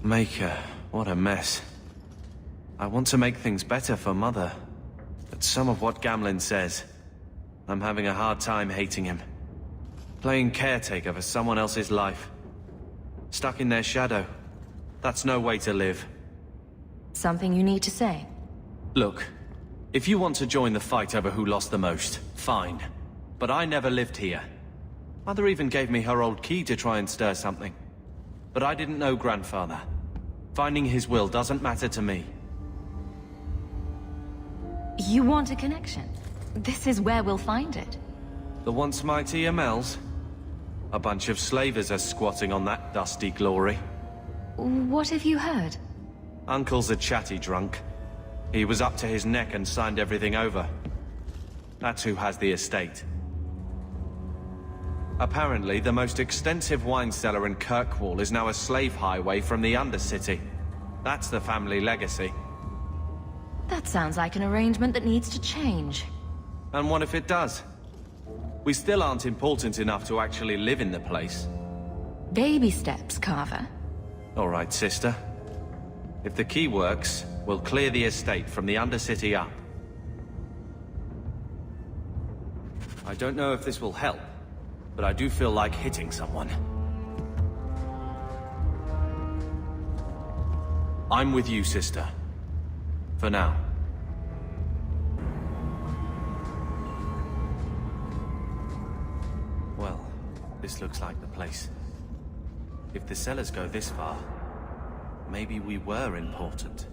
Maker, what a mess. I want to make things better for Mother, but some of what Gamlen says, I'm having a hard time hating him. Playing caretaker for someone else's life. Stuck in their shadow. That's no way to live. Something you need to say? Look, if you want to join the fight over who lost the most, fine. But I never lived here. Mother even gave me her old key to try and stir something. But I didn't know Grandfather. Finding his will doesn't matter to me. You want a connection? This is where we'll find it. The once mighty Amells? A bunch of slavers are squatting on that dusty glory. What have you heard? Uncle's a chatty drunk. He was up to his neck and signed everything over. That's who has the estate. Apparently, the most extensive wine cellar in Kirkwall is now a slave highway from the Undercity. That's the family legacy. That sounds like an arrangement that needs to change. And what if it does? We still aren't important enough to actually live in the place. Baby steps, Carver. All right, sister. If the key works, we'll clear the estate from the Undercity up. I don't know if this will help, but I do feel like hitting someone. I'm with you, sister. For now. Well, this looks like the place. If the cellars go this far, maybe we were important.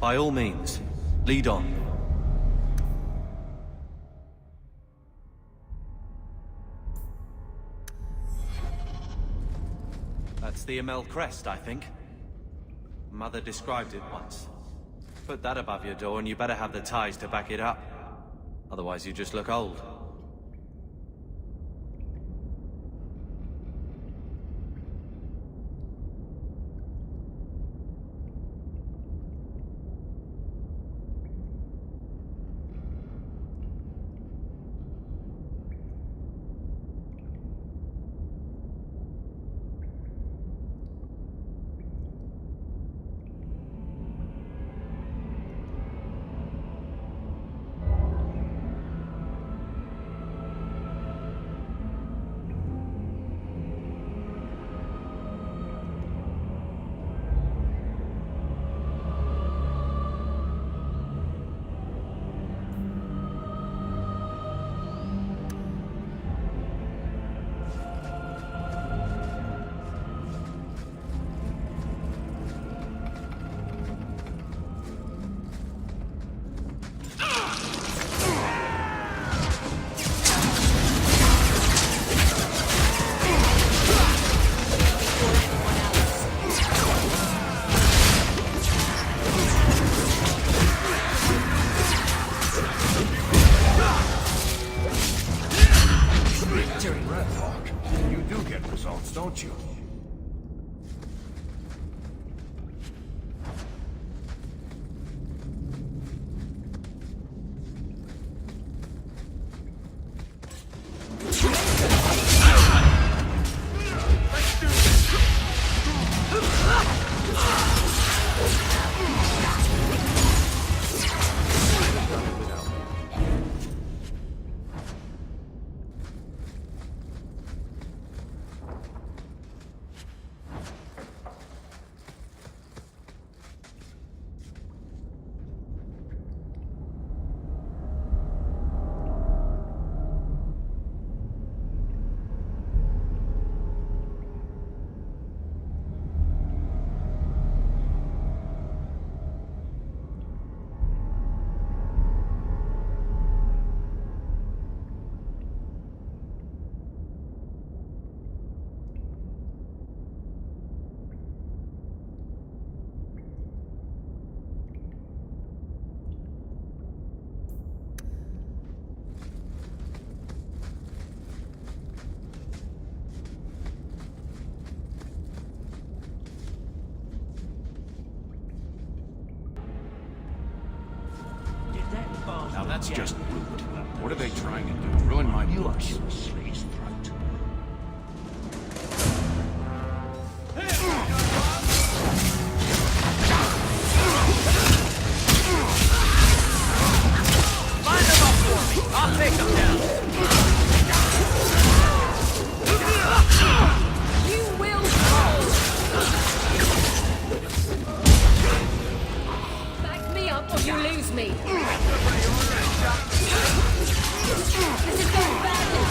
By all means, lead on. That's the Amell crest, I think. Mother described it once. Put that above your door and you better have the ties to back it up. Otherwise you just look old. secrets, don't you? Now that's just rude. What are they trying to do? Ruin my books? Line them up for me. I'll take them down. You will fall! Back me up or you lose me! This is going badly!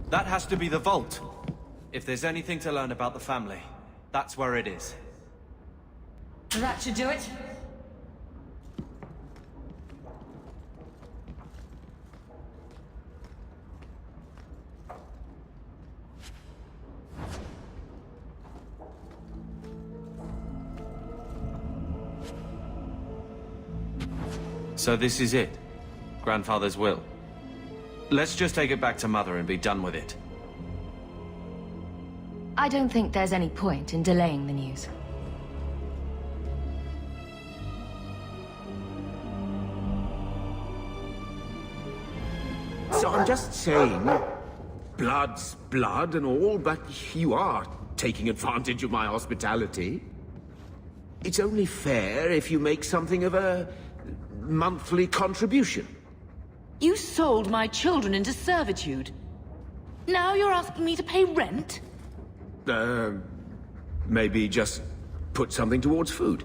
That has to be the vault. If there's anything to learn about the family, that's where it is. That should do it. So this is it? Grandfather's will? Let's just take it back to Mother and be done with it. I don't think there's any point in delaying the news. So I'm just saying, blood's blood and all, but you are taking advantage of my hospitality. It's only fair if you make something of a monthly contribution. You sold my children into servitude. Now you're asking me to pay rent? Maybe just put something towards food.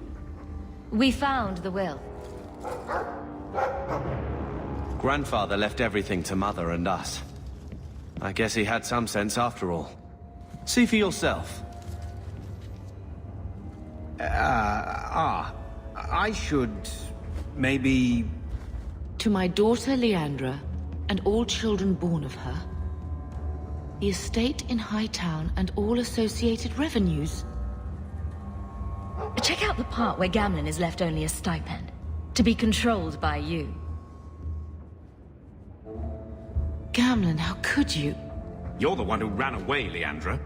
We found the will. Grandfather left everything to Mother and us. I guess he had some sense after all. See for yourself. I should... maybe... To my daughter Leandra, and all children born of her, the estate in Hightown and all associated revenues. Check out the part where Gamlen is left only a stipend, to be controlled by you. Gamlen, how could you? You're the one who ran away, Leandra.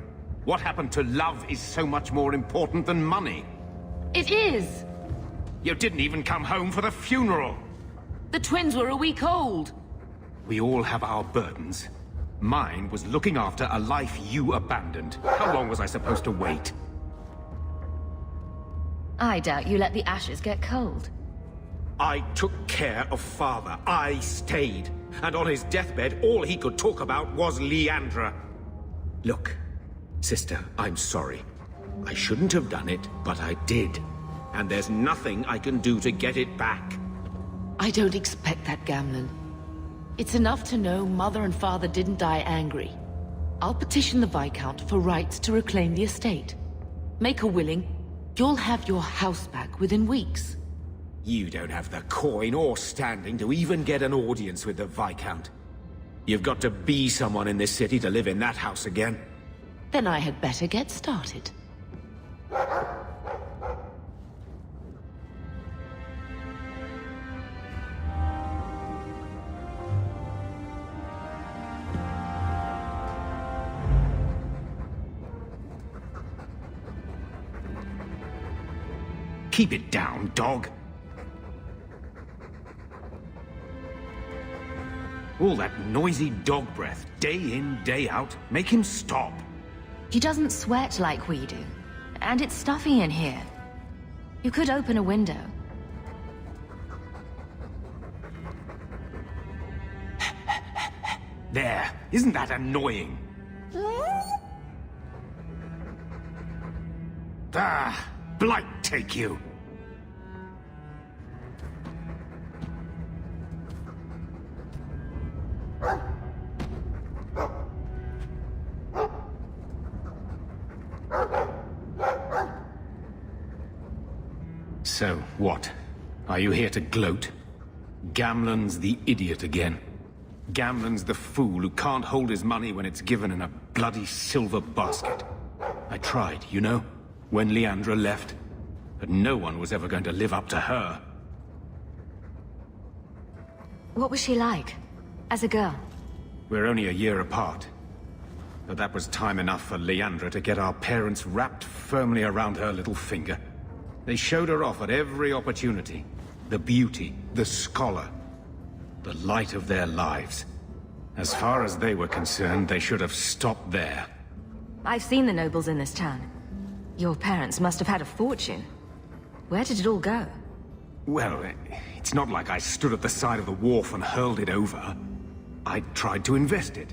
What happened to love is so much more important than money. It is! You didn't even come home for the funeral. The twins were a week old. We all have our burdens. Mine was looking after a life you abandoned. How long was I supposed to wait? I doubt you let the ashes get cold. I took care of Father. I stayed. And on his deathbed, all he could talk about was Leandra. Look, sister, I'm sorry. I shouldn't have done it, but I did. And there's nothing I can do to get it back. I don't expect that, Gamlen. It's enough to know Mother and Father didn't die angry. I'll petition the Viscount for rights to reclaim the estate. Make her willing, you'll have your house back within weeks. You don't have the coin or standing to even get an audience with the Viscount. You've got to be someone in this city to live in that house again. Then I had better get started. Keep it down, dog. All that noisy dog breath, day in, day out, make him stop. He doesn't sweat like we do. And it's stuffy in here. You could open a window. There, isn't that annoying? Ah, blight take you. So, what? Are you here to gloat? Gamlen's the idiot again. Gamlen's the fool who can't hold his money when it's given in a bloody silver basket. I tried, you know, when Leandra left. But no one was ever going to live up to her. What was she like? As a girl? We're only a year apart. But that was time enough for Leandra to get our parents wrapped firmly around her little finger. They showed her off at every opportunity. The beauty, the scholar, the light of their lives. As far as they were concerned, they should have stopped there. I've seen the nobles in this town. Your parents must have had a fortune. Where did it all go? Well, it's not like I stood at the side of the wharf and hurled it over. I tried to invest it.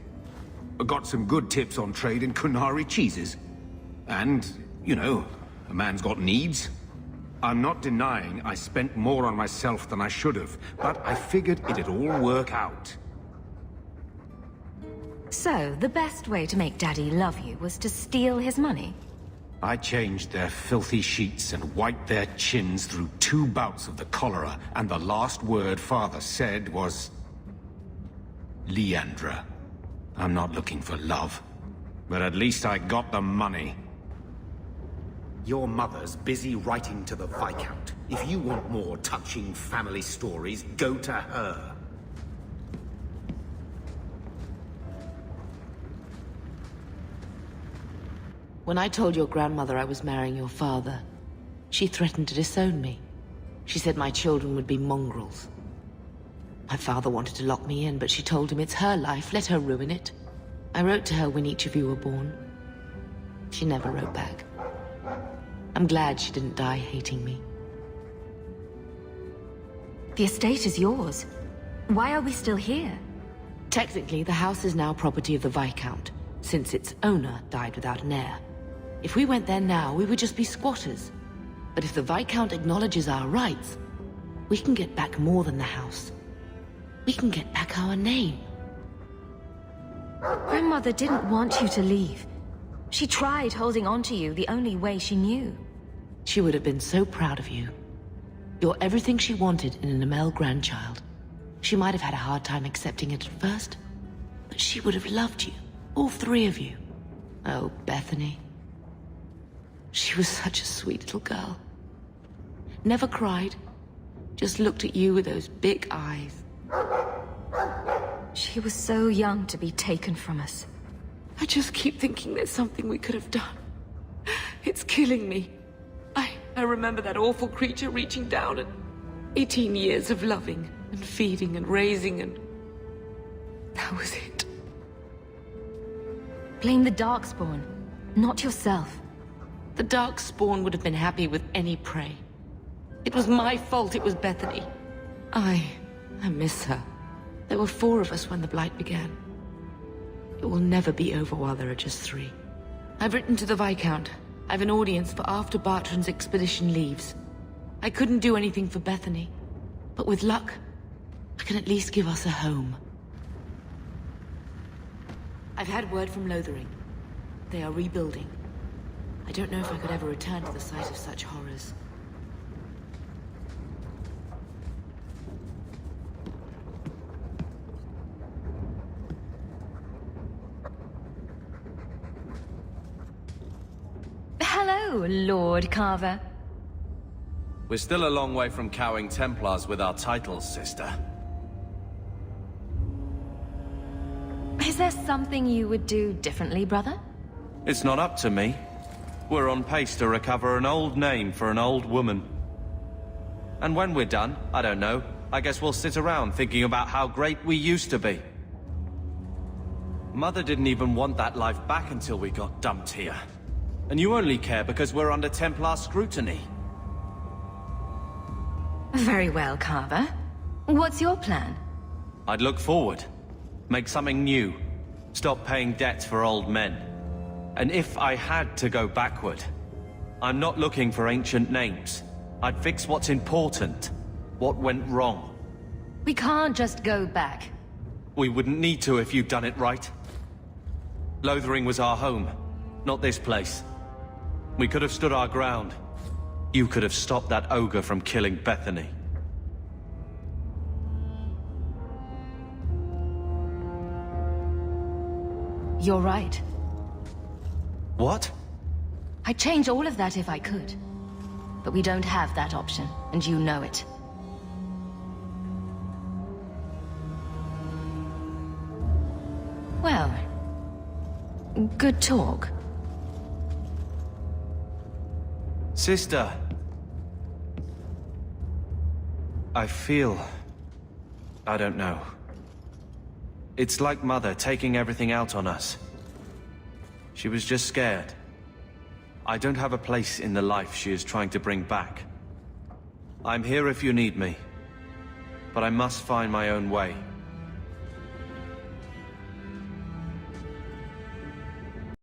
Got some good tips on trade in Kunari cheeses. And, you know, a man's got needs. I'm not denying I spent more on myself than I should have, but I figured it'd all work out. So, the best way to make Daddy love you was to steal his money? I changed their filthy sheets and wiped their chins through 2 bouts of the cholera, and the last word Father said was... Leandra. I'm not looking for love, but at least I got the money. Your mother's busy writing to the Viscount. If you want more touching family stories, go to her. When I told your grandmother I was marrying your father, she threatened to disown me. She said my children would be mongrels. My father wanted to lock me in, but she told him it's her life, let her ruin it. I wrote to her when each of you were born. She never wrote back. I'm glad she didn't die hating me. The estate is yours. Why are we still here? Technically, the house is now property of the Viscount, since its owner died without an heir. If we went there now, we would just be squatters. But if the Viscount acknowledges our rights, we can get back more than the house. We can get back our name. Grandmother didn't want you to leave. She tried holding on to you the only way she knew. She would have been so proud of you. You're everything she wanted in an Amell grandchild. She might have had a hard time accepting it at first, but she would have loved you, all three of you. Oh, Bethany. She was such a sweet little girl. Never cried, just looked at you with those big eyes. She was so young to be taken from us. I just keep thinking there's something we could have done. It's killing me. I remember that awful creature reaching down and 18 years of loving and feeding and raising, and that was it. Blame the Darkspawn, not yourself. The Darkspawn would have been happy with any prey. It was my fault it was Bethany. I miss her. There were 4 of us when the Blight began. It will never be over while there are just 3. I've written to the Viscount. I've an audience for after Bartran's expedition leaves. I couldn't do anything for Bethany, but with luck, I can at least give us a home. I've had word from Lothering. They are rebuilding. I don't know if I could ever return to the site of such horrors. Hello, Lord Carver. We're still a long way from cowing Templars with our titles, sister. Is there something you would do differently, brother? It's not up to me. We're on pace to recover an old name for an old woman. And when we're done, I don't know, I guess we'll sit around thinking about how great we used to be. Mother didn't even want that life back until we got dumped here. And you only care because we're under Templar scrutiny. Very well, Carver. What's your plan? I'd look forward. Make something new. Stop paying debts for old men. And if I had to go backward, I'm not looking for ancient names. I'd fix what's important. What went wrong. We can't just go back. We wouldn't need to if you'd done it right. Lothering was our home, not this place. We could have stood our ground. You could have stopped that ogre from killing Bethany. You're right. What? I'd change all of that if I could. But we don't have that option, and you know it. Well, good talk. Sister. I feel... I don't know. It's like Mother taking everything out on us. She was just scared. I don't have a place in the life she is trying to bring back. I'm here if you need me. But I must find my own way.